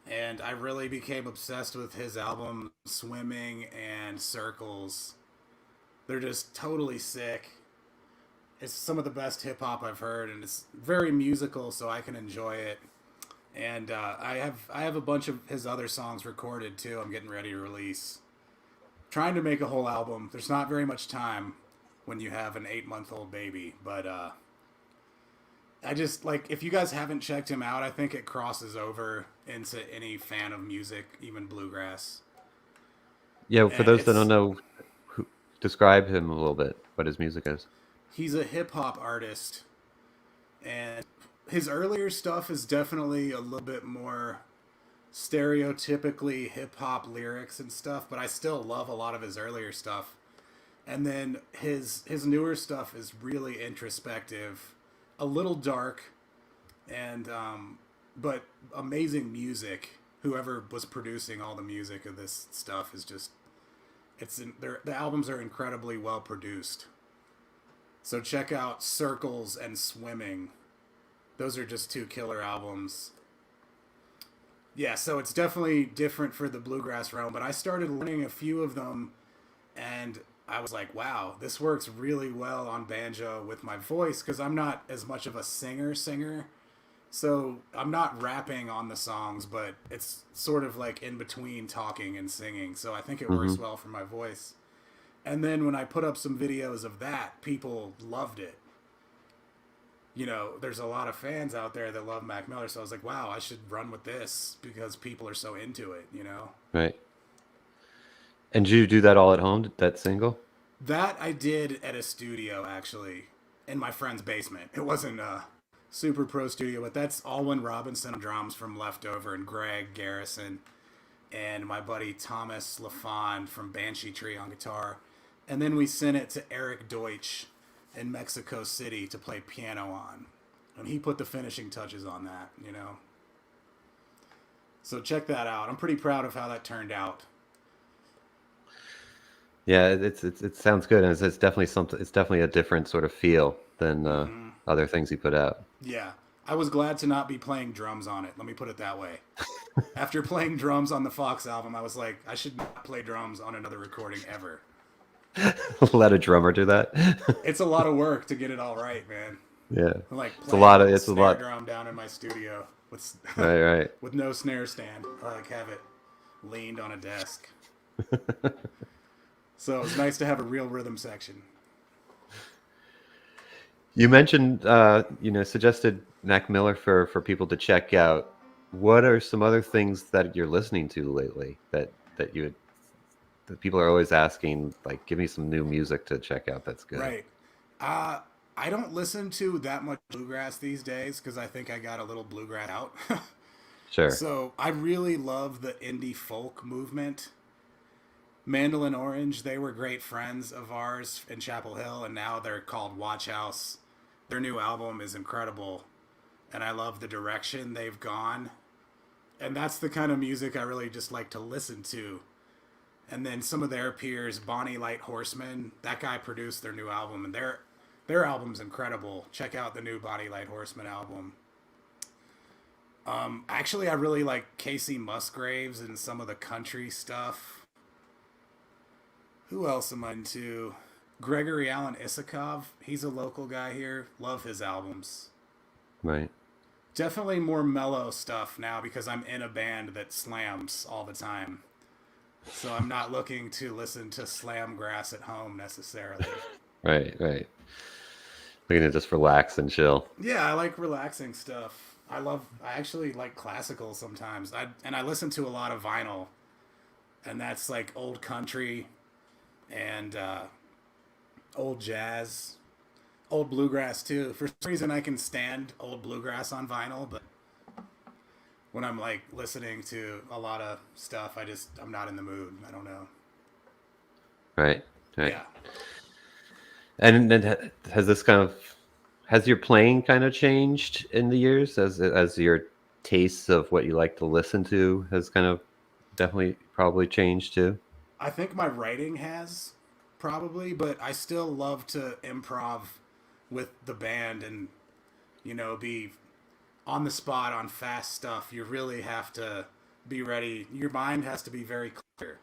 And I really became obsessed with his album Swimming and Circles. They're just totally sick. It's some of the best hip hop I've heard, and it's very musical, so I can enjoy it. And I have a bunch of his other songs recorded too. I'm getting ready to release. Trying to make a whole album. There's not very much time when you have an 8-month-old baby, but I just, like, if you guys haven't checked him out, I think it crosses over into any fan of music, even bluegrass. Yeah, for those that don't know, describe him a little bit, what his music is. He's a hip-hop artist, and his earlier stuff is definitely a little bit more stereotypically hip-hop lyrics and stuff, but I still love a lot of his earlier stuff. And then his newer stuff is really introspective, a little dark, and but amazing music. Whoever was producing all the music of this stuff is just, the albums are incredibly well produced. So check out Circles and Swimming. Those are just 2 killer albums. Yeah, so it's definitely different for the bluegrass realm, but I started learning a few of them, and I was like, wow, this works really well on banjo with my voice, because I'm not as much of a singer, So I'm not rapping on the songs, but it's sort of like in between talking and singing. So I think it Mm-hmm. works well for my voice. And then when I put up some videos of that, people loved it. You know, there's a lot of fans out there that love Mac Miller. So I was like, wow, I should run with this because people are so into it, you know? Right. And did you do that all at home, that single? That I did at a studio, actually, in my friend's basement. It wasn't a super pro studio, but that's Alwyn Robinson on drums from Leftover and Greg Garrison and my buddy Thomas LaFond from Banshee Tree on guitar. And then we sent it to Eric Deutsch in Mexico City to play piano on. And he put the finishing touches on that, you know. So check that out. I'm pretty proud of how that turned out. Yeah, it sounds good, and it's definitely something. It's definitely a different sort of feel than other things he put out. Yeah. I was glad to not be playing drums on it. Let me put it that way. After playing drums on the Fox album, I was like, I should not play drums on another recording ever. Let a drummer do that. It's a lot of work to get it all right, man. Yeah, I'm like it's a lot of snare drum down in my studio with right. with no snare stand. I like have it leaned on a desk. So it's nice to have a real rhythm section. You mentioned, suggested Mac Miller for people to check out. What are some other things that you're listening to lately that people are always asking? Like, give me some new music to check out. That's good. Right. I don't listen to that much bluegrass these days because I think I got a little bluegrass out. Sure. So I really love the indie folk movement. Mandolin Orange, they were great friends of ours in Chapel Hill, and now they're called Watch House. Their new album is incredible, and I love the direction they've gone. And that's the kind of music I really just like to listen to. And then some of their peers, Bonnie Light Horseman, that guy produced their new album, and their album's incredible. Check out the new Bonnie Light Horseman album. Actually, I really like Casey Musgraves and some of the country stuff. Who else am I into? Gregory Alan Isakov. He's a local guy here. Love his albums. Right. Definitely more mellow stuff now because I'm in a band that slams all the time. So I'm not looking to listen to slam grass at home necessarily. Right. Looking to just relax and chill. Yeah, I like relaxing stuff. I actually like classical sometimes. I listen to a lot of vinyl. And that's like old country and old jazz, old bluegrass too. For some reason, I can stand old bluegrass on vinyl, but when I'm like listening to a lot of stuff, I'm not in the mood. I don't know. Right. Yeah. And then has your playing kind of changed in the years as your tastes of what you like to listen to has kind of definitely probably changed too? I think my writing has probably, but I still love to improv with the band and, be on the spot on fast stuff. You really have to be ready. Your mind has to be very clear,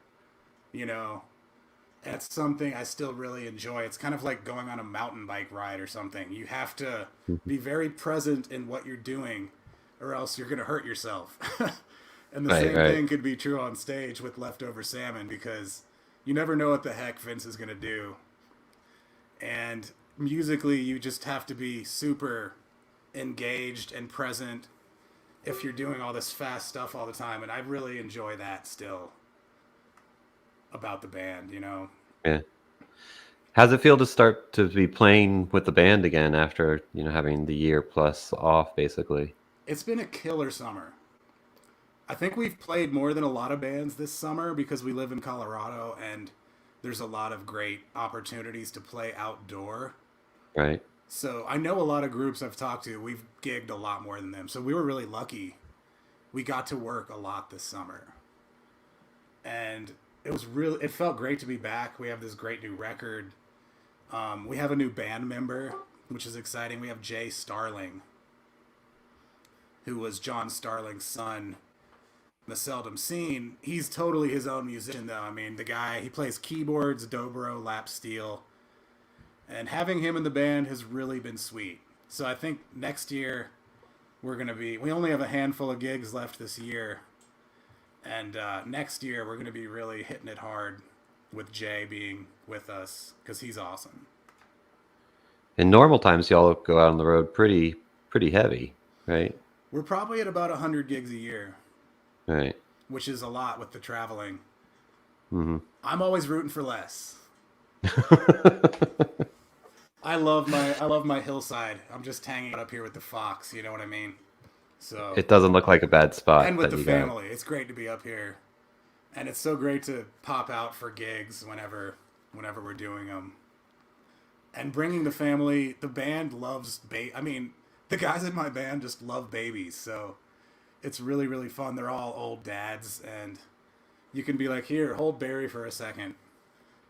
That's something I still really enjoy. It's kind of like going on a mountain bike ride or something. You have to be very present in what you're doing or else you're going to hurt yourself. And the same thing could be true on stage with Leftover Salmon because you never know what the heck Vince is going to do. And musically, you just have to be super engaged and present if you're doing all this fast stuff all the time. And I really enjoy that still about the band, Yeah. How's it feel to start to be playing with the band again after, having the year plus off, basically? It's been a killer summer. I think we've played more than a lot of bands this summer because we live in Colorado and there's a lot of great opportunities to play outdoor. Right. So I know a lot of groups I've talked to, we've gigged a lot more than them. So we were really lucky. We got to work a lot this summer. And it felt great to be back. We have this great new record. We have a new band member, which is exciting. We have Jay Starling, who was John Starling's son. The Seldom Scene. He's totally his own musician, though. I mean, the guy, he plays keyboards, dobro, lap steel. And having him in the band has really been sweet. So I think next year we only have a handful of gigs left this year. And next year, we're going to be really hitting it hard with Jay being with us because he's awesome. In normal times, y'all go out on the road pretty heavy, right? We're probably at about 100 gigs a year, Right. which is a lot with the traveling. Mm-hmm. I'm always rooting for less. I love my hillside. I'm just hanging out up here with the fox. You know what I mean? So It doesn't look like a bad spot. and with that the you got. family, it's great to be up here, and it's so great to pop out for gigs whenever we're doing them. And bringing the family, the band loves I mean, the guys in my band just love babies, so it's really, really fun. They're all old dads, and you can be like, here, hold Barry for a second.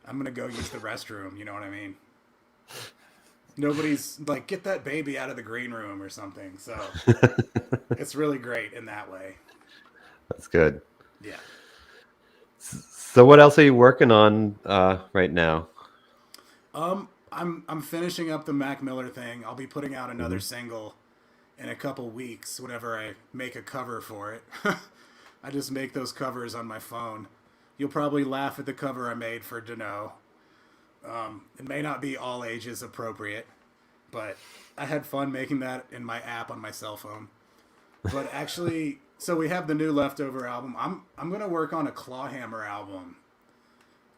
I'm going to go use the restroom, you know what I mean? Nobody's like, get that baby out of the green room or something, so it's really great in that way. That's good. Yeah. So what else are you working on right now? I'm finishing up the Mac Miller thing. I'll be putting out another single in a couple weeks whenever I make a cover for it. I just make those covers on my phone. You'll probably laugh at the cover I made for Dano. It may not be all ages appropriate, but I had fun making that in my app on my cell phone. But actually, so we have the new Leftover album. I'm going to work on a Clawhammer album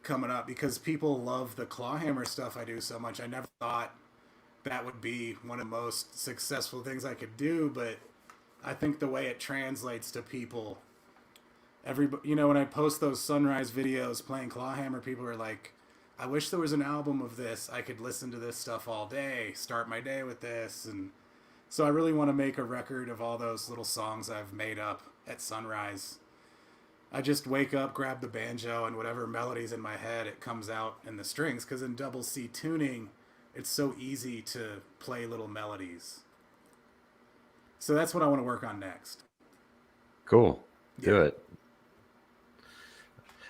coming up because people love the Clawhammer stuff I do so much. I never thought that would be one of the most successful things I could do, but I think the way it translates to people, everybody, you know, when I post those sunrise videos playing Clawhammer, people are like, I wish there was an album of this. I could listen to this stuff all day, start my day with this. And so I really want to make a record of all those little songs I've made up at sunrise. I just wake up, grab the banjo, and whatever melody's in my head, it comes out in the strings. Because in double C tuning, it's so easy to play little melodies. So that's what I want to work on next. Cool. Do it.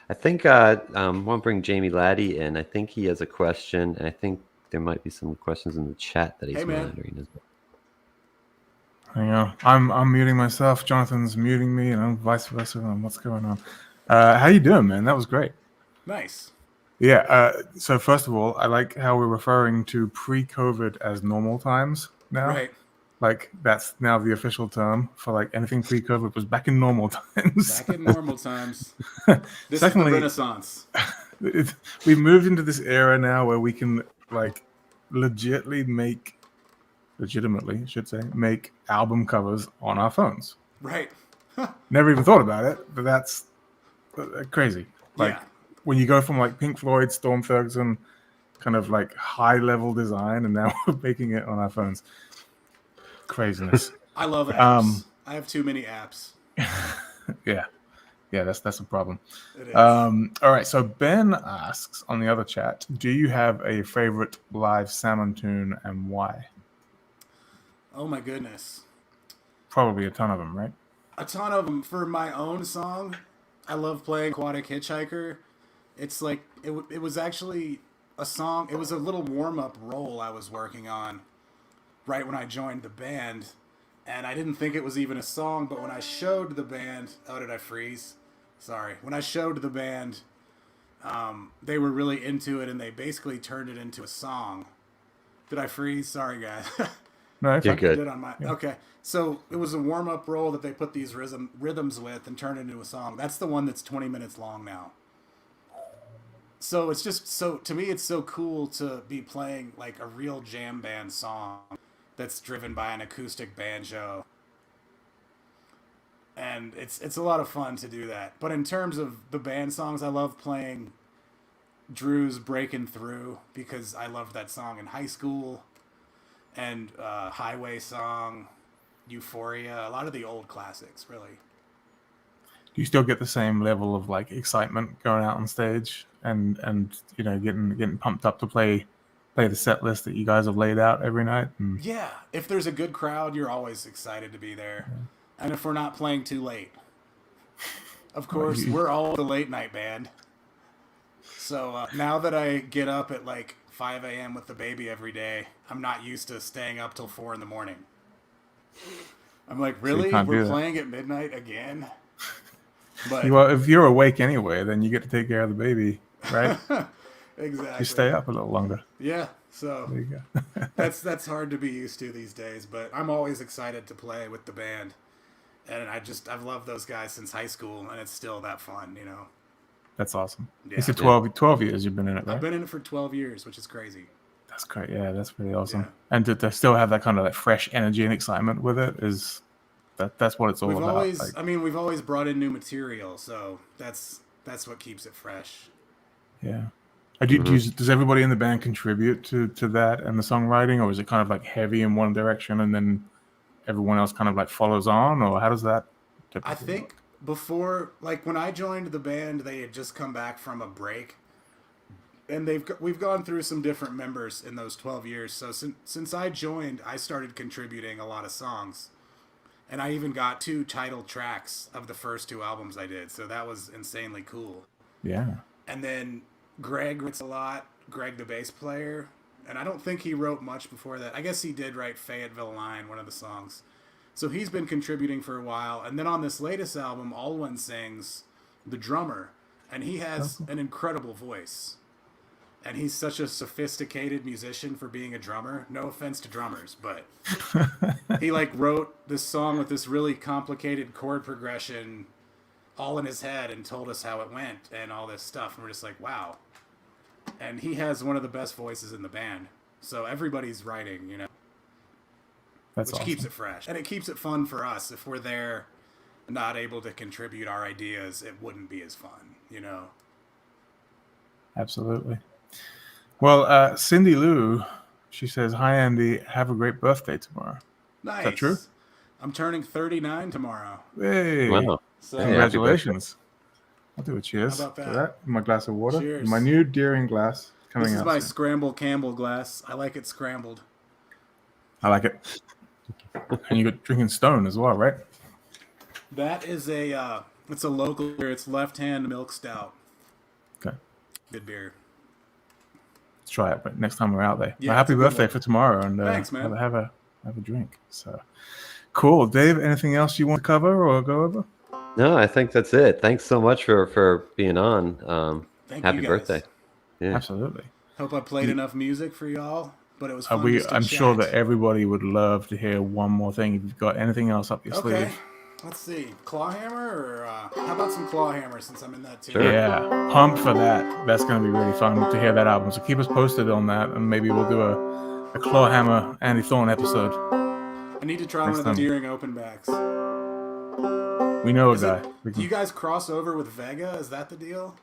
I think I want to bring Jamie Laddie in. I think he has a question, and I think there might be some questions in the chat that he's monitoring as well. Hang on. I'm muting myself. Jonathan's muting me, and I'm vice versa. What's going on? How you doing, man? That was great. Nice. Yeah. So first of all, I like how we're referring to pre-COVID as normal times now. Right. Like that's now the official term for like anything pre-COVID was back in normal times. Back in normal times. This Secondly, is the Renaissance. We've moved into this era now where we can like legitimately make album covers on our phones. Right. Never even thought about it, but that's crazy. Like when you go from like Pink Floyd, Storm Ferguson, kind of like high level design, and now we're making it on our phones. Craziness. I love apps. I have too many apps. Yeah, that's a problem. It is. All right, so Ben asks on the other chat, do you have a favorite live salmon tune and why? Oh my goodness. Probably a ton of them, right? A ton of them. For my own song, I love playing Aquatic Hitchhiker. It's like, it was actually a song, it was a little warm-up roll I was working on right when I joined the band, and I didn't think it was even a song, but when I showed the band, did I freeze? Sorry. When I showed the band, they were really into it, and they basically turned it into a song. Did I freeze? Sorry, guys. No, you're good. Okay, so it was a warm-up roll that they put these rhythms with and turned it into a song. That's the one that's 20 minutes long now. So it's just to me, it's so cool to be playing like a real jam band song that's driven by an acoustic banjo. And it's a lot of fun to do that. But in terms of the band songs, I love playing Drew's Breaking Through because I loved that song in high school. And Highway Song, Euphoria, a lot of the old classics, really. Do you still get the same level of like excitement going out on stage and you know getting pumped up to play the set list that you guys have laid out every night? Yeah, if there's a good crowd, you're always excited to be there. Yeah. And if we're not playing too late. Of course, we're all the late night band. So now that I get up at like 5 a.m. with the baby every day, I'm not used to staying up till 4 in the morning. I'm like, So you really? can't do We're that. playing at midnight again? But Well, if you're awake anyway, then you get to take care of the baby, right? exactly. You stay up a little longer. Yeah, so There you go. that's hard to be used to these days, but I'm always excited to play with the band. And I've loved those guys since high school, and it's still that fun, you know. That's awesome. Yeah. It's 12 years you've been in it, right? I've been in it for 12 years, which is crazy. That's great. Yeah, that's pretty awesome. Yeah. And to still have that kind of like fresh energy and excitement with it is that's what it's all We've about. always, Like, we've always brought in new material, so that's what keeps it fresh. yeah. Does everybody in the band contribute to that and the songwriting, or is it kind of like heavy in one direction and then everyone else kind of like follows on, or how does that typically I think before, like when I joined the band, they had just come back from a break, and we've gone through some different members in those 12 years. So since I joined, I started contributing a lot of songs, and I even got 2 title tracks of the first 2 albums I did. So that was insanely cool. Yeah. And then Greg writes a lot. Greg, the bass player, and I don't think he wrote much before that. I guess he did write Fayetteville Line, one of the songs. So he's been contributing for a while. And then on this latest album, Alwyn sings the drummer, and he has an incredible voice. And he's such a sophisticated musician for being a drummer. No offense to drummers, but he like wrote this song with this really complicated chord progression all in his head and told us how it went and all this stuff. And we're just like, wow. And he has one of the best voices in the band. So everybody's writing, you know. That's Which awesome. keeps it fresh. And it keeps it fun for us. If we're there not able to contribute our ideas, it wouldn't be as fun, you know? Absolutely. Well, Cindy Lou, she says, "Hi Andy, have a great birthday tomorrow." Nice. Is that true? I'm turning 39 tomorrow. Hey, Wow. So Hey, congratulations. I'll do a cheers How about for that? in my glass of water. Cheers. My new Deering glass coming this is out my soon. Scramble Campbell glass. I like it scrambled. I like it. And you got drinking Stone as well, right? That is it's a local beer. It's Left Hand Milk Stout. Okay. Good beer. Let's try it, but next time we're out there. Yeah, Well, happy it's a good birthday one. for tomorrow, and Thanks, man. have a drink. So cool, Dave. Anything else you want to cover or go over? No, I think that's it. Thanks so much for being on. Thank Happy you guys. birthday. Yeah. Absolutely. Hope I played enough music for y'all, but it was fun just to I'm sure chat. that everybody would love to hear one more thing. If you've got anything else up your Okay. sleeve, Let's see. Clawhammer, or how about some Clawhammer since I'm in that too? Sure. yeah, pumped for that. That's going to be really fun to hear that album. So keep us posted on that, and maybe we'll do a Clawhammer Andy Thorne episode. I need to try Next one of the time. Deering open backs. We know a Is guy. it- We do can- you guys cross over with Vega? Is that the deal?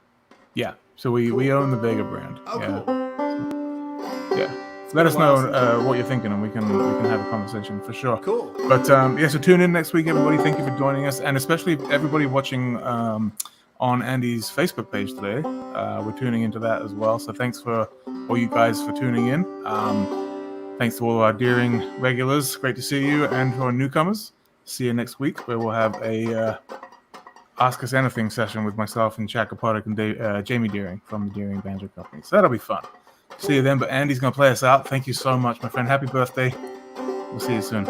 yeah. So we Cool. own the Vega brand. Oh, yeah. cool. Yeah. Let us been a while know what you're thinking, and we can have a conversation for sure. Cool. But yeah, so tune in next week, everybody. Thank you for joining us, and especially everybody watching on Andy's Facebook page today. We're tuning into that as well. So thanks for all you guys for tuning in. Thanks to all our Deering regulars. Great to see you, and for our newcomers. See you next week, where we'll have a Ask Us Anything session with myself and Chaka Potic and Jamie Deering from the Deering Banjo Company. So that'll be fun. See you then. But Andy's going to play us out. Thank you so much, my friend. Happy birthday. We'll see you soon.